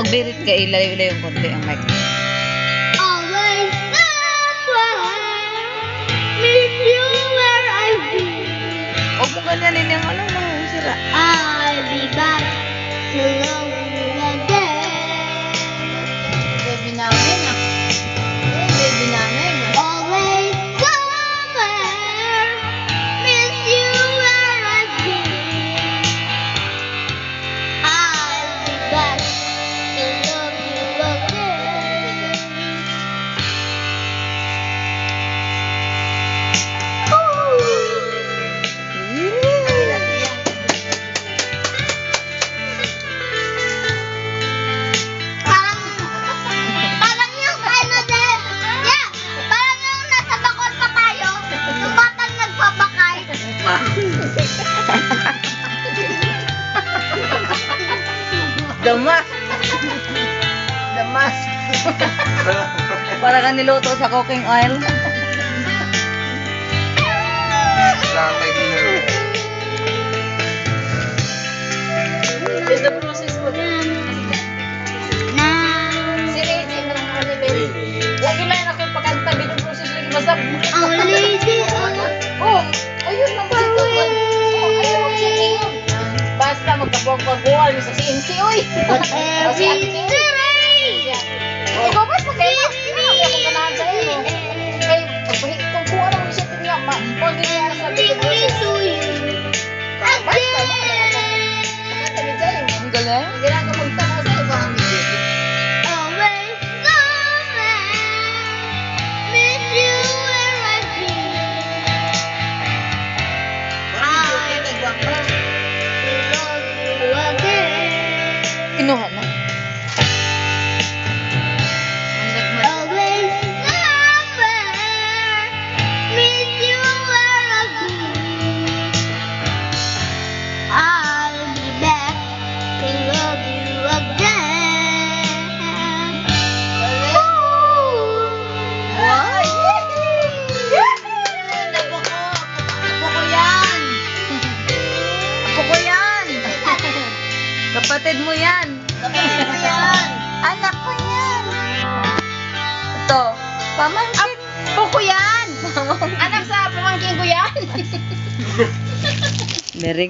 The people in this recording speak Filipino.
magbirit ka, ilayo-ilayo yung konti ang mic. Always somewhere, miss you where I've been. Huwag mo ganyanin yung ano mo, sira. I'll be back to love you again. Baby namin ah. Baby namin ah. Always somewhere, miss you where I've been. I'll be back to love you again. Parang yung ano din. Yeah, parang yung nasa bakod pa tayo. Yung batang nagpapakay. Damas! Damas. Para ka niluto sa cooking oil. Ito process ko. Na. Sige, mo lang ako ni Baby. Lagi lang ako yung pagkanta, binong process lagi basta. Ang lazy. Oh, ayun lang ba ito? Oh, ayun lang siya ngayon. Basta magkabuang-buang sa CNC, oy. Whatever. Si Ate King. Ikaw ba sa kayo? Hindi ako ganahan sa iyo. Kay, pagpahitong buwan naman siya ito niya. Pag niya sa Bring me to you. basta mo. Pagkanta ni Jay. Ang galing. Hindi na ako magtanaw sa iyo. Baka may baby. Always somewhere, miss you where I've been. I'll be back to love you again. Kinuha na. Always somewhere, miss you where I've been. I'll be back to love you again. Ay! Apo ko. Apo ko yan. Apo ko yan! Kapatid mo yan! Kapatid mo yan. Anak ko yan! Ito, pamangkin. Apo ko yan. Anak sa pamangkin ko yan. Very